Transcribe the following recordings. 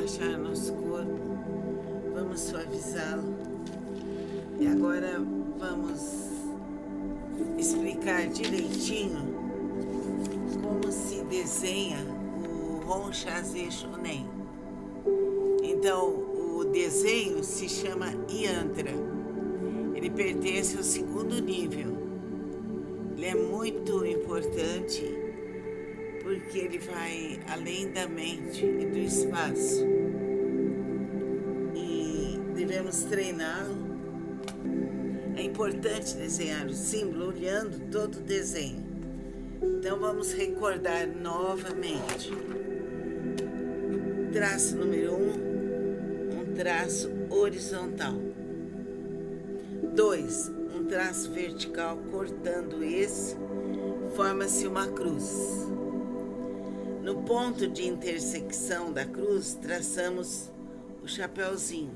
relaxar nosso corpo, vamos suavizá-lo. E agora vamos explicar direitinho como se desenha o Hon-Shazé Shonen. Então, o desenho se chama Yantra. Ele pertence ao segundo nível. Ele é muito importante porque ele vai além da mente e do espaço. E devemos treiná-lo. É importante desenhar o símbolo olhando todo o desenho. Então vamos recordar novamente. Traço número 1, um traço horizontal. 2, um traço vertical cortando esse, forma-se uma cruz. No ponto de intersecção da cruz, traçamos o chapéuzinho.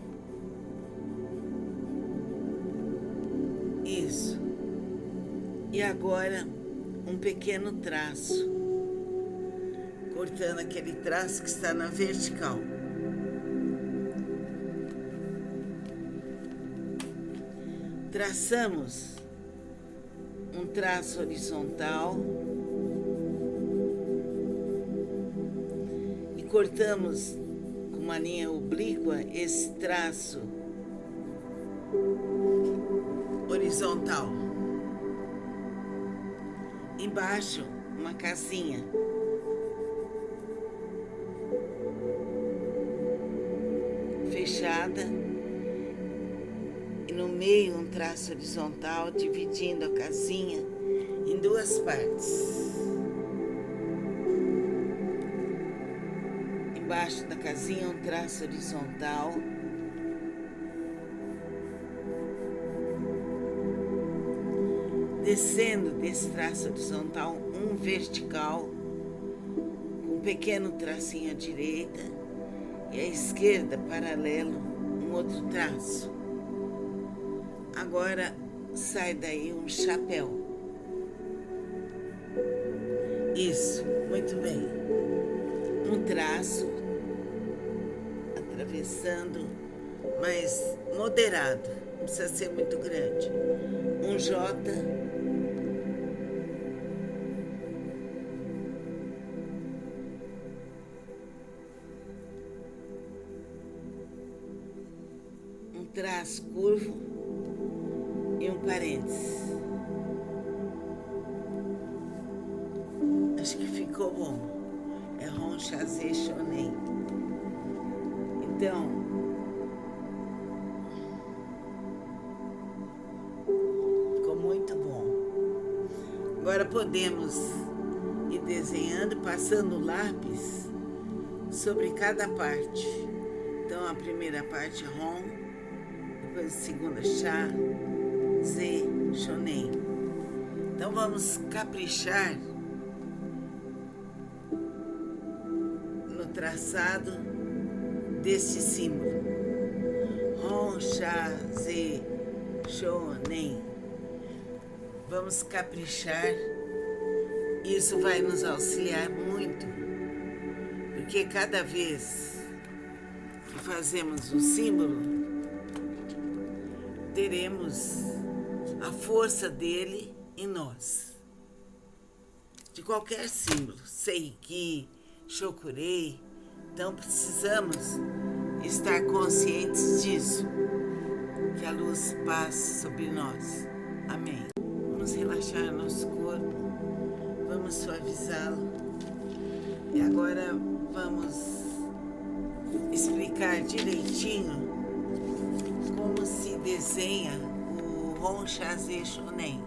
Isso. E agora, um pequeno traço, cortando aquele traço que está na vertical. Traçamos um traço horizontal e cortamos com uma linha oblíqua esse traço horizontal. Embaixo, uma casinha. Fechada. E no meio um traço horizontal, dividindo a casinha em duas partes. Embaixo da casinha um traço horizontal. Descendo desse traço horizontal, um vertical, com um pequeno tracinho à direita, e à esquerda, paralelo, um outro traço. Agora sai daí um chapéu. Isso, muito bem. Um traço, atravessando, mas moderado, não precisa ser muito grande. Um J. Um traço curvo e um parênteses. Acho que ficou bom. É Hon-Shazé Shonen. Então, ficou muito bom. Agora podemos ir desenhando, passando o lápis sobre cada parte. Então, a primeira parte Hon, depois a segunda Sha, Z, Shonen. Então vamos caprichar no traçado deste símbolo. Hon, Sha, Z, Shonen. Vamos caprichar. Isso vai nos auxiliar muito, porque cada vez que fazemos o símbolo, teremos a força dele em nós. De qualquer símbolo, Seiki, Shokurei, então precisamos estar conscientes disso, que a luz passe sobre nós. Amém. Vamos relaxar nosso corpo, vamos suavizá-lo. E agora vamos explicar direitinho como se desenha o Hon-Shazé Shonen.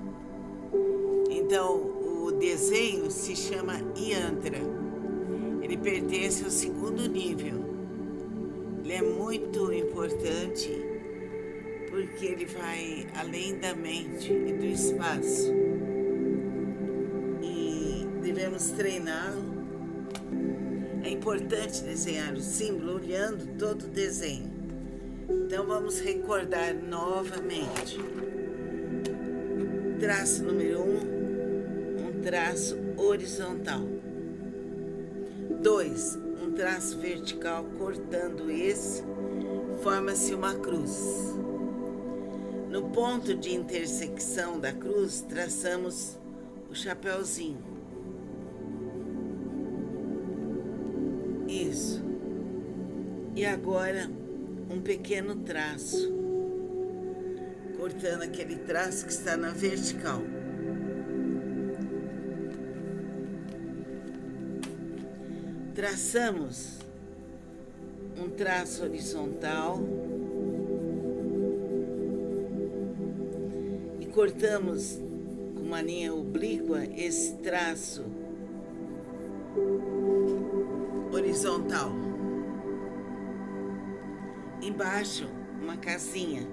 Então, o desenho se chama Yantra. Ele pertence ao segundo nível. Ele é muito importante porque ele vai além da mente e do espaço. E devemos treiná-lo. É importante desenhar o símbolo olhando todo o desenho. Então vamos recordar novamente. Traço número 1, um traço horizontal. 2, um traço vertical cortando esse, forma-se uma cruz. No ponto de intersecção da cruz, traçamos o chapeuzinho. Isso. E agora, um pequeno traço, cortando aquele traço que está na vertical. Traçamos um traço horizontal e cortamos com uma linha oblíqua esse traço horizontal. Embaixo, uma casinha.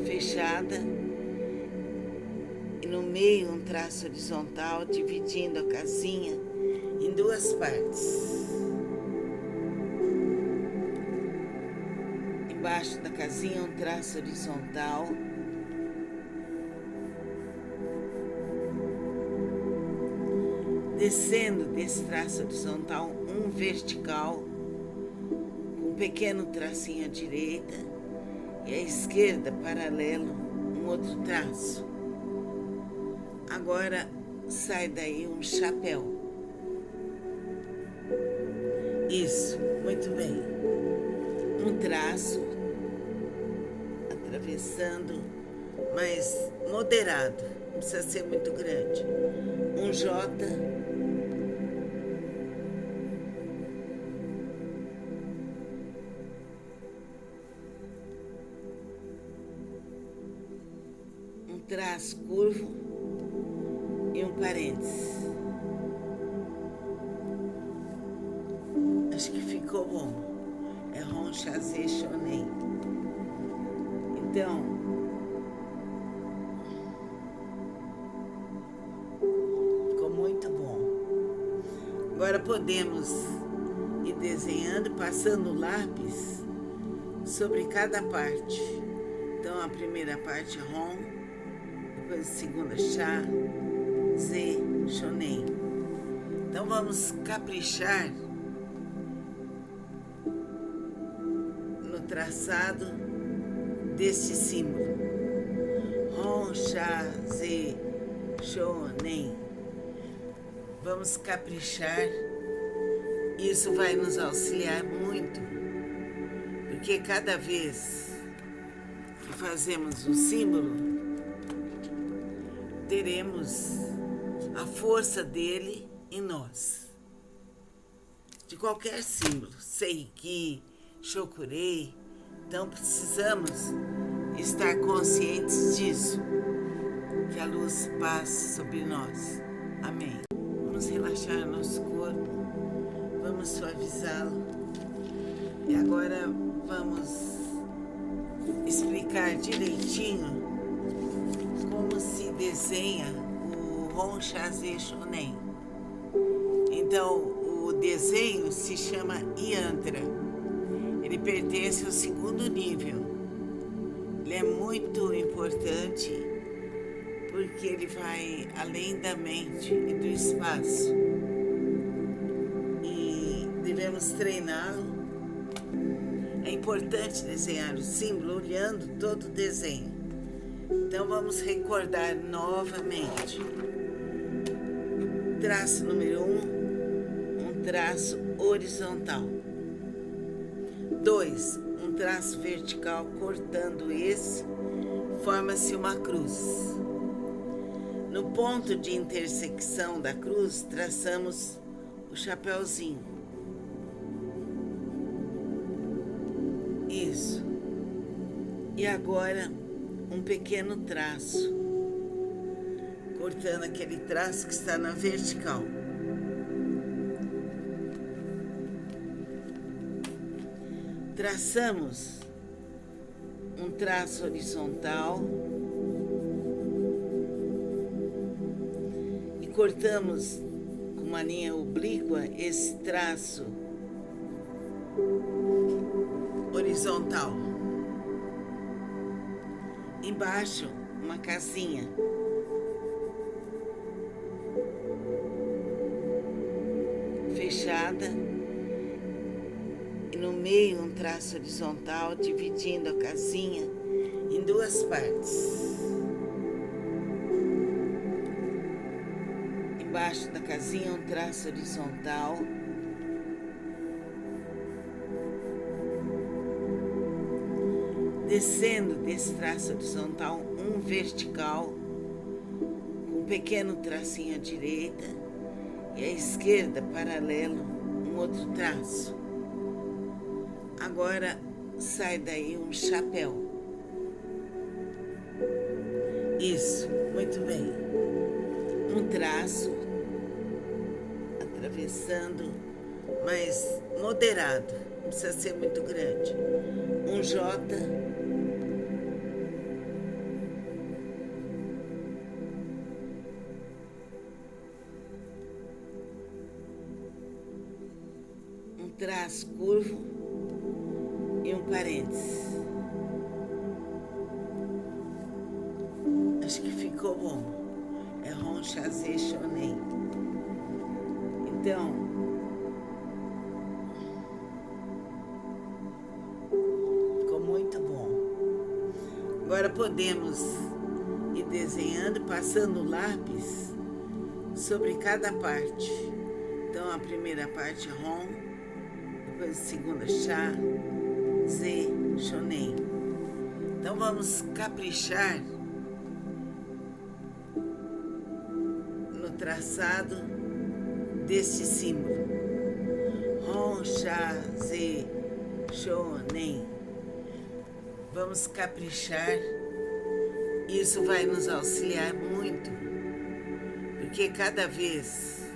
Fechada. E no meio um traço horizontal, dividindo a casinha em duas partes. Embaixo da casinha um traço horizontal. Descendo desse traço horizontal, um vertical, com um pequeno tracinho à direita, e à esquerda, paralelo, um outro traço. Agora sai daí um chapéu. Isso, muito bem. Um traço, atravessando, mas moderado, não precisa ser muito grande. Um J. Um traço curvo e um parênteses. Acho que ficou bom. É Ron Chazé Shonen. Então, ficou muito bom. Agora podemos ir desenhando, passando o lápis sobre cada parte. Então, a primeira parte Ron, depois a segunda Chá, Z, Shonen. Então vamos caprichar no traçado deste símbolo. Ron, Chá, Z, Shonen. Vamos caprichar. Isso vai nos auxiliar muito, porque cada vez que fazemos um símbolo, teremos a força dele em nós. De qualquer símbolo, Seiki, Shokurei, então precisamos estar conscientes disso, que a luz passe sobre nós. Amém. Vamos relaxar nosso corpo, vamos suavizá-lo e agora vamos explicar direitinho como se desenha o Ron Chazé Shonen. Então, o desenho se chama Yantra. Ele pertence ao segundo nível. Ele é muito importante porque ele vai além da mente e do espaço. E devemos treiná-lo. É importante desenhar o símbolo olhando todo o desenho. Então vamos recordar novamente. Traço número 1, um traço horizontal. 2, um traço vertical cortando esse, forma-se uma cruz. No ponto de intersecção da cruz, traçamos o chapeuzinho. Isso. E agora, um pequeno traço, cortando aquele traço que está na vertical. Traçamos um traço horizontal e cortamos com uma linha oblíqua esse traço horizontal. Embaixo, uma casinha. fechada e no meio um traço horizontal dividindo a casinha em duas partes. Embaixo da casinha um traço horizontal. Descendo desse traço horizontal um vertical, com um pequeno tracinho à direita e à esquerda, paralelo, um outro traço. Agora sai daí um chapéu. Isso, muito bem. Um traço atravessando, mas moderado, não precisa ser muito grande. Um J. Um traço curvo e um parênteses. Acho que ficou bom. É Ron Chazé Shonen. Então, ficou muito bom. Agora podemos ir desenhando, passando o lápis sobre cada parte. Então, a primeira parte Ron, depois a segunda Chá, Z, Shonen. Então, vamos caprichar no traçado deste símbolo. Ron, Chá, Z, Shonen. Vamos caprichar. Isso vai nos auxiliar muito, porque cada vez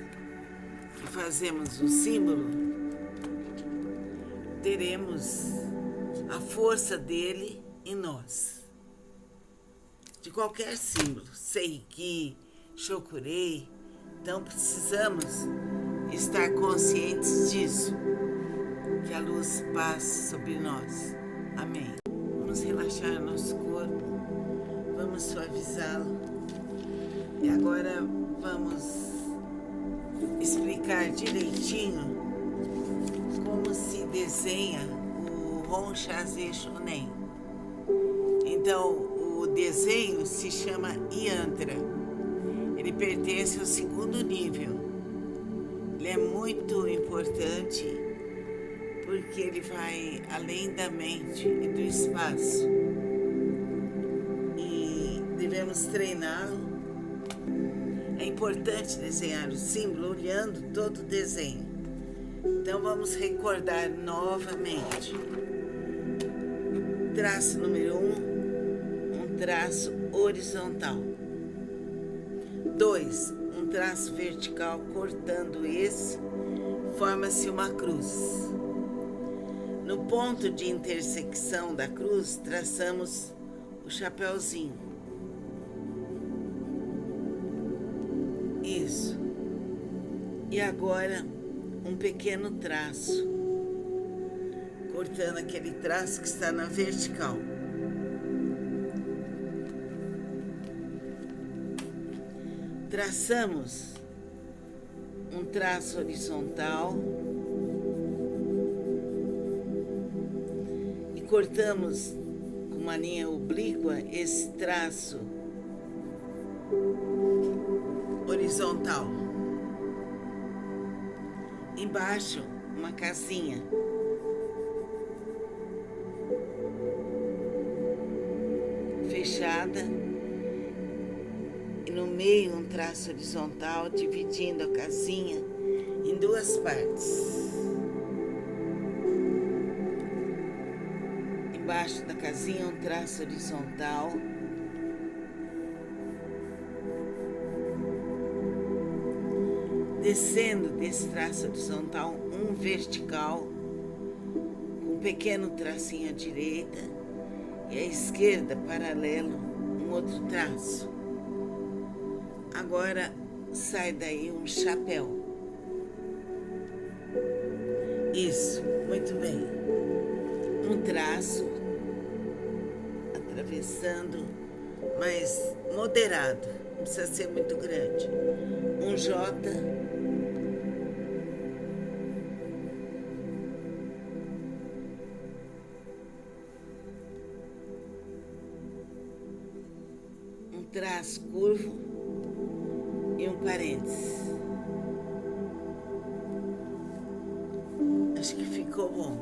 que fazemos um símbolo, teremos a força dele em nós. De qualquer símbolo, Seiki, Shokurei, então precisamos estar conscientes disso, que a luz passe sobre nós. Amém. Vamos relaxar nosso corpo, vamos suavizá-lo e agora vamos explicar direitinho como se desenha o Ron Chazé Shonen. Então, o desenho se chama Yantra. Ele pertence ao segundo nível. Ele é muito importante porque ele vai além da mente e do espaço. E devemos treiná-lo. É importante desenhar o símbolo olhando todo o desenho. Então vamos recordar novamente. Traço número 1, um traço horizontal. 2, um traço vertical cortando esse, forma-se uma cruz. No ponto de intersecção da cruz, traçamos o chapéuzinho. Isso. E agora, um pequeno traço, cortando aquele traço que está na vertical. Traçamos um traço horizontal e cortamos com uma linha oblíqua esse traço horizontal. Embaixo, uma casinha. Fechada. E no meio um traço horizontal dividindo a casinha em duas partes. Embaixo da casinha um traço horizontal. Descendo desse traço horizontal um vertical, com um pequeno tracinho à direita e à esquerda, paralelo, um outro traço. Agora sai daí um chapéu. Isso, muito bem. Um traço atravessando, mas moderado, não precisa ser muito grande. Um J. traço curvo e um parênteses. Acho que ficou bom.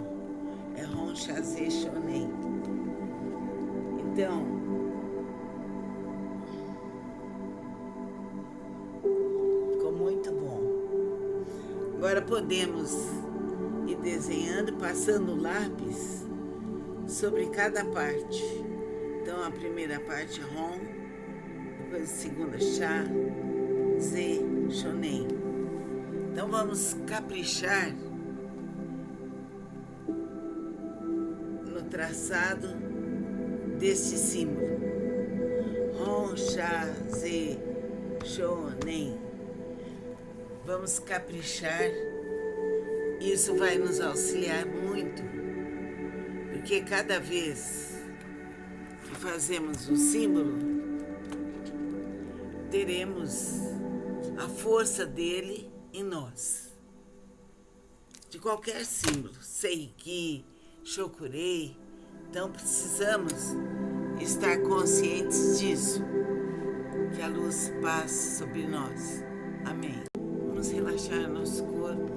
É Ron Chazé Shonen. Então, ficou muito bom. Agora podemos ir desenhando, passando o lápis sobre cada parte. Então, a primeira parte Ron, depois a segunda Chá, Zé, Shonen. Então, vamos caprichar no traçado deste símbolo. Ron, Chá, Zé, Shonen. Vamos caprichar. Isso vai nos auxiliar muito, porque cada vez que fazemos o símbolo, teremos a força dele em nós. De qualquer símbolo, Seiki, Shokurei, então precisamos estar conscientes disso, que a luz passe sobre nós. Amém. Vamos relaxar nosso corpo,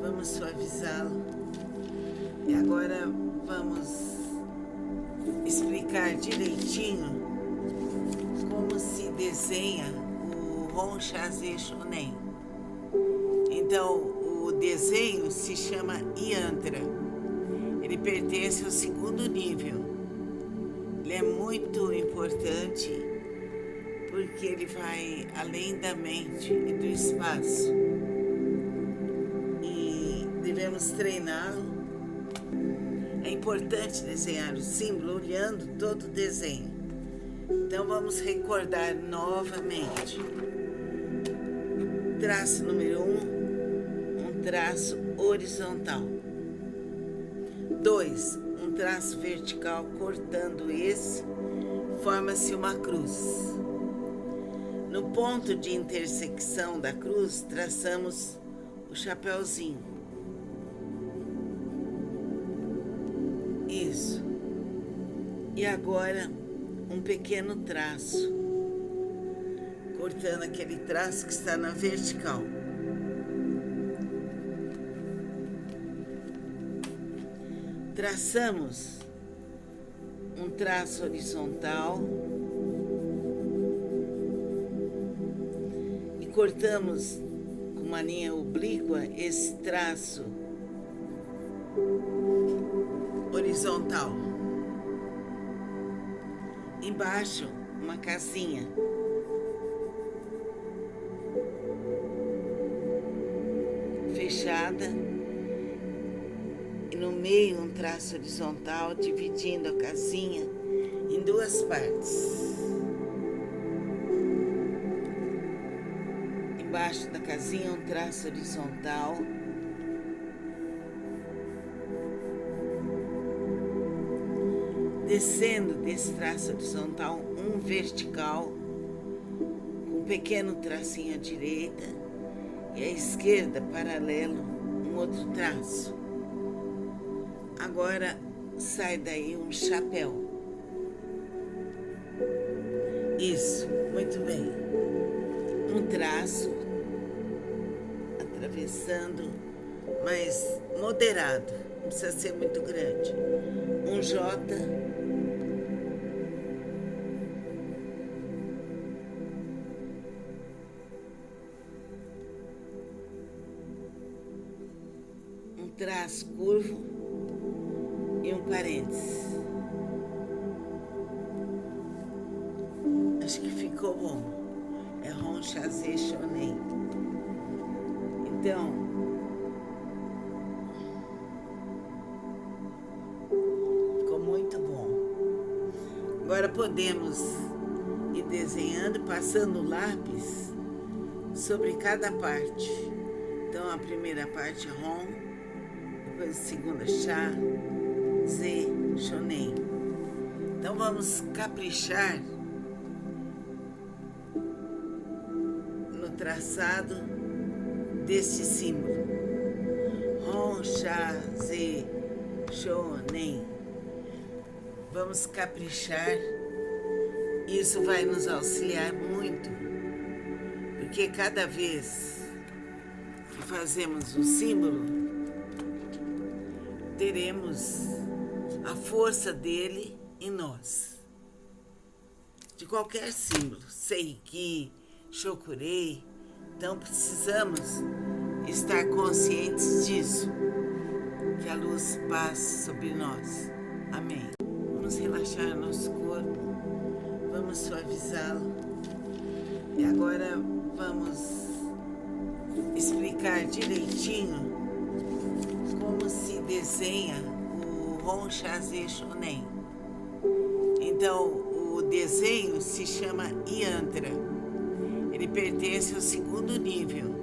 vamos suavizá-lo e agora vamos explicar direitinho como se desenha o Ron Chazé Shonen. Então, o desenho se chama Yantra. Ele pertence ao segundo nível. Ele é muito importante porque ele vai além da mente e do espaço. E devemos treiná-lo. É importante desenhar o símbolo olhando todo o desenho. Então vamos recordar novamente. Traço número 1, um traço horizontal. 2, um traço vertical cortando esse, forma-se uma cruz. No ponto de intersecção da cruz, traçamos o chapéuzinho. Isso. E agora, um pequeno traço, cortando aquele traço que está na vertical. Traçamos um traço horizontal e cortamos com uma linha oblíqua esse traço horizontal. Embaixo, uma casinha. Fechada. E no meio um traço horizontal, dividindo a casinha em duas partes. Embaixo da casinha um traço horizontal. Descendo desse traço horizontal, um vertical, com um pequeno tracinho à direita, e à esquerda, paralelo, um outro traço. Agora sai daí um chapéu. Isso, muito bem. Um traço, atravessando, mas moderado, não precisa ser muito grande. Um J. Um traço curvo e um parênteses. Acho que ficou bom. É Ron Chazé Shonen. Então, ficou muito bom. Agora podemos ir desenhando, passando o lápis sobre cada parte. Então, a primeira parte Ron, depois a segunda Chá, Zé, Shonen. Então vamos caprichar no traçado deste símbolo. Ron, Chá, Zé, Shonen. Vamos caprichar Isso vai nos auxiliar muito, porque cada vez que fazemos o símbolo, teremos a força dele em nós. De qualquer símbolo, Seiki, Shokurei, então precisamos estar conscientes disso, que a luz passe sobre nós. Amém. Vamos relaxar nosso corpo, vamos suavizá-lo e agora vamos explicar direitinho como se desenha o Honshaze Shonen. Então, o desenho se chama Yantra. Ele pertence ao segundo nível.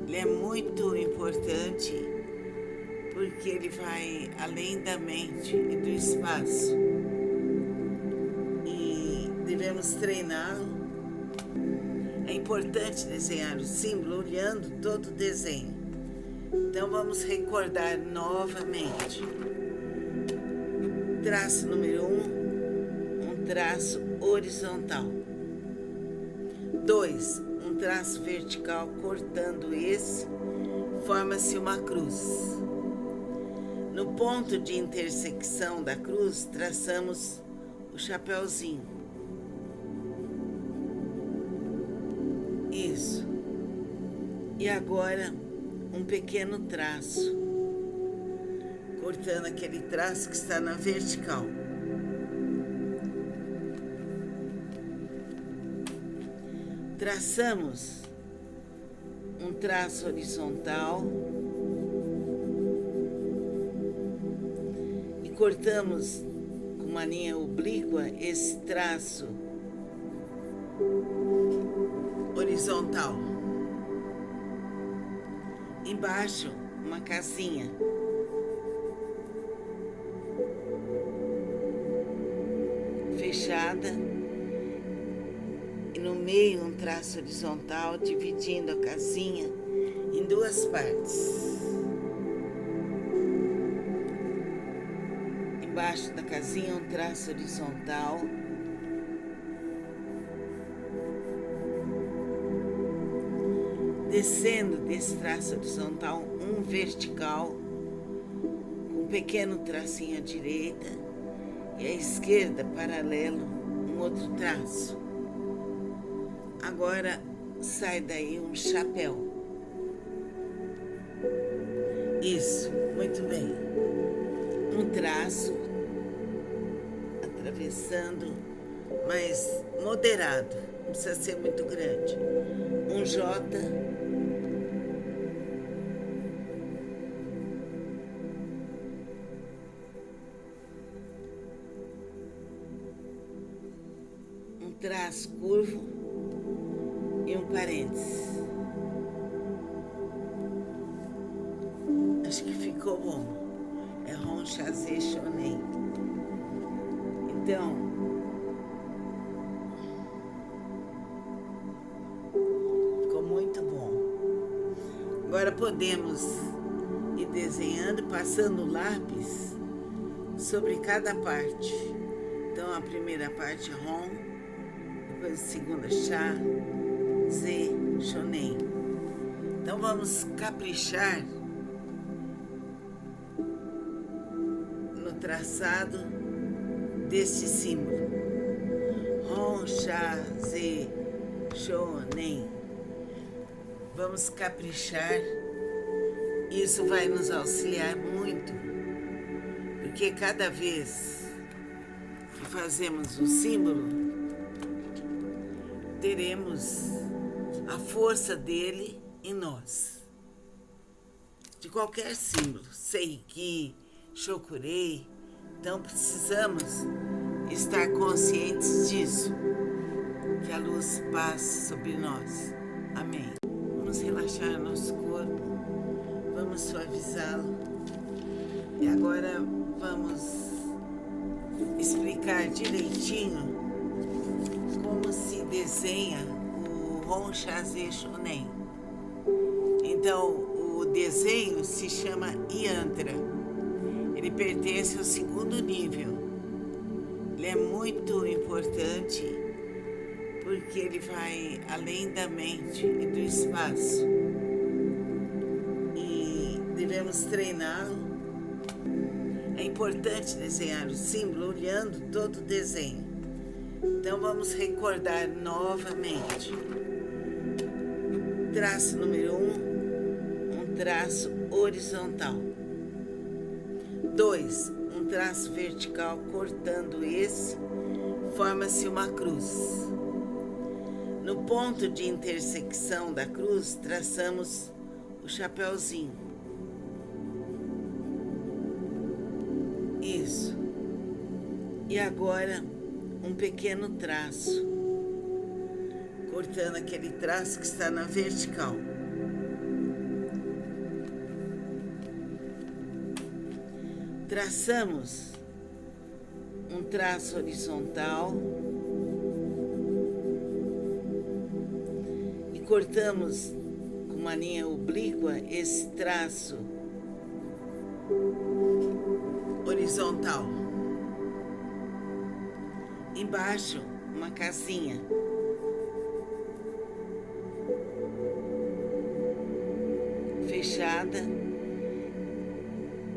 Ele é muito importante porque ele vai além da mente e do espaço. E devemos treiná-lo. É importante desenhar o símbolo olhando todo o desenho. Então vamos recordar novamente. Traço número 1, um traço horizontal. 2, um traço vertical cortando esse, forma-se uma cruz. No ponto de intersecção da cruz, traçamos o chapeuzinho. Isso. E agora, um pequeno traço, cortando aquele traço que está na vertical. Traçamos um traço horizontal e cortamos com uma linha oblíqua esse traço horizontal. Embaixo, uma casinha. Fechada. E no meio um traço horizontal, dividindo a casinha em duas partes. Embaixo da casinha um traço horizontal. Descendo desse traço horizontal, um vertical, com um pequeno tracinho à direita, e à esquerda, paralelo, um outro traço. Agora sai daí um chapéu. Isso, muito bem. Um traço, atravessando, mas moderado, não precisa ser muito grande. Um J. Um traço curvo e um parênteses. Acho que ficou bom. É Honshaze Shonen. Então, ficou muito bom. Agora podemos ir desenhando, passando o lápis sobre cada parte. Então, a primeira parte Hon, depois a segunda Sha, Z, Shonen. Então vamos caprichar no traçado deste símbolo. Hon, Sha, Z, Shonen. Vamos caprichar. Isso vai nos auxiliar muito, porque cada vez que fazemos o símbolo, teremos a força dele em nós. De qualquer símbolo, Seiki, Shokurei, então precisamos estar conscientes disso, que a luz passe sobre nós. Amém. Vamos relaxar nosso corpo, vamos suavizá-lo e agora vamos explicar direitinho como se desenha o Honshaze Shonen. Então, o desenho se chama Yantra. Ele pertence ao segundo nível. Ele é muito importante porque ele vai além da mente e do espaço. E devemos treiná-lo. É importante desenhar o símbolo olhando todo o desenho. Então vamos recordar novamente. Traço número 1, um traço horizontal. 2, um traço vertical cortando esse, forma-se uma cruz. No ponto de intersecção da cruz, traçamos o chapeuzinho. Isso. E agora, um pequeno traço, cortando aquele traço que está na vertical. Traçamos um traço horizontal e cortamos com uma linha oblíqua esse traço horizontal. Embaixo, uma casinha. Fechada.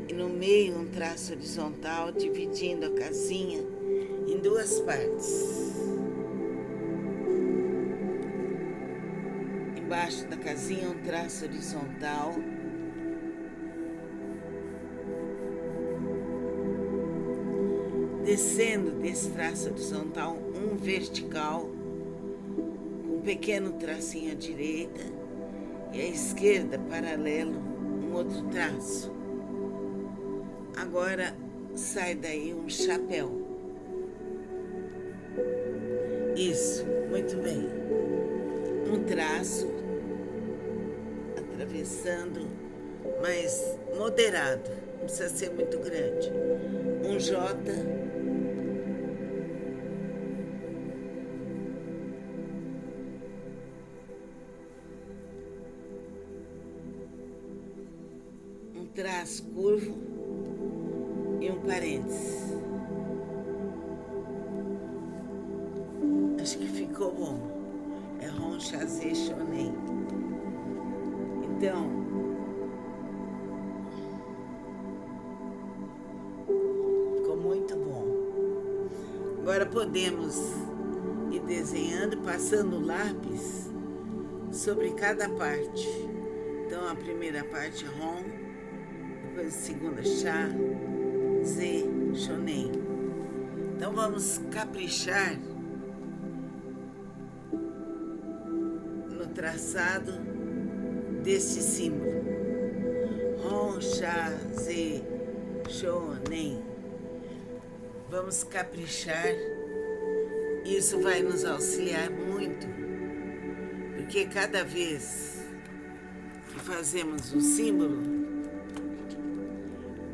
E no meio um traço horizontal, dividindo a casinha em duas partes. Embaixo da casinha um traço horizontal. Descendo desse traço horizontal, um vertical, com um pequeno tracinho à direita, e à esquerda, paralelo, um outro traço. Agora sai daí um chapéu. Isso, muito bem. Um traço, atravessando, mas moderado, não precisa ser muito grande. Um J. Um traço curvo e um parênteses. Acho que ficou bom. É Ron Chazé Shonen. Então, ficou muito bom. Agora podemos ir desenhando, passando o lápis sobre cada parte. Então, a primeira parte Ron, depois a segunda Chá, Z, Shonen. Então vamos caprichar no traçado desse símbolo. Ron, Chá, Z, Shonen. Vamos caprichar. Isso vai nos auxiliar muito, porque cada vez que fazemos um símbolo,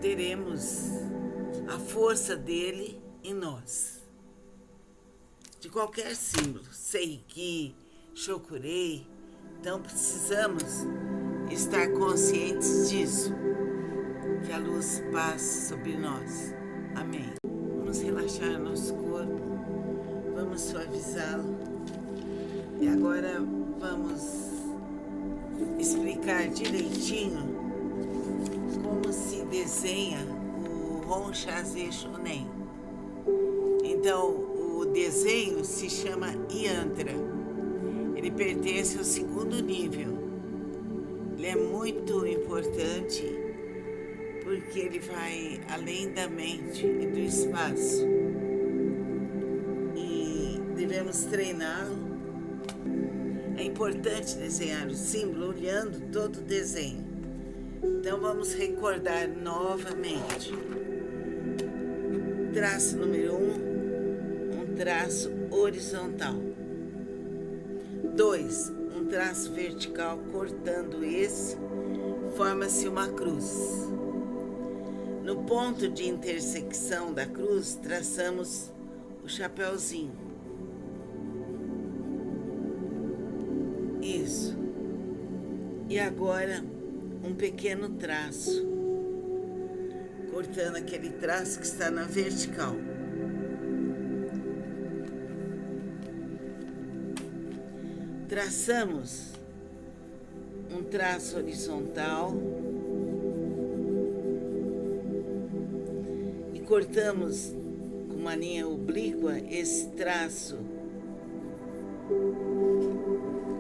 teremos a força dele em nós. De qualquer símbolo, Seiki, Shokurei, então precisamos estar conscientes disso, que a luz passe sobre nós. Amém. Vamos relaxar nosso corpo, vamos suavizá-lo e agora vamos explicar direitinho como se desenha o Ron Chazé Shonen. Então, o desenho se chama Yantra. Ele pertence ao segundo nível. Ele é muito importante porque ele vai além da mente e do espaço. E devemos treiná-lo. É importante desenhar o símbolo olhando todo o desenho. Então vamos recordar novamente. Traço número 1, um traço horizontal. 2, um traço vertical cortando esse, forma-se uma cruz. No ponto de intersecção da cruz, traçamos o chapeuzinho. Isso. E agora, um pequeno traço, cortando aquele traço que está na vertical. traçamos um traço horizontal e cortamos com uma linha oblíqua esse traço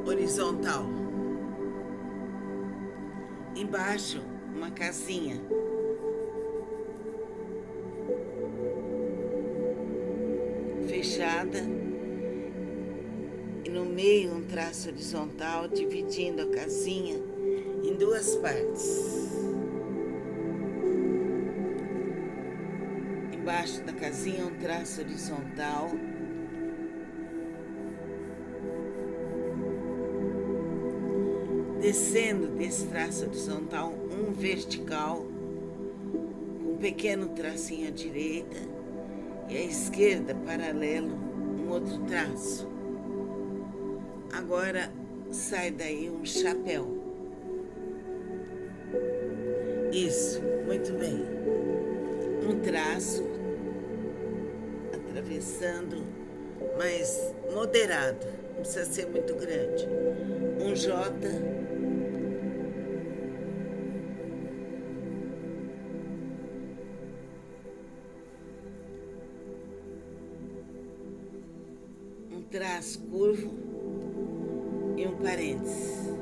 horizontal. Embaixo, uma casinha. Fechada. E no meio um traço horizontal, dividindo a casinha em duas partes. Embaixo da casinha um traço horizontal. Descendo desse traço horizontal um vertical, com um pequeno tracinho à direita e à esquerda, paralelo, um outro traço. Agora sai daí um chapéu. Isso, muito bem. Um traço atravessando, mas moderado, não precisa ser muito grande. Um J. Um traço curvo e um parênteses.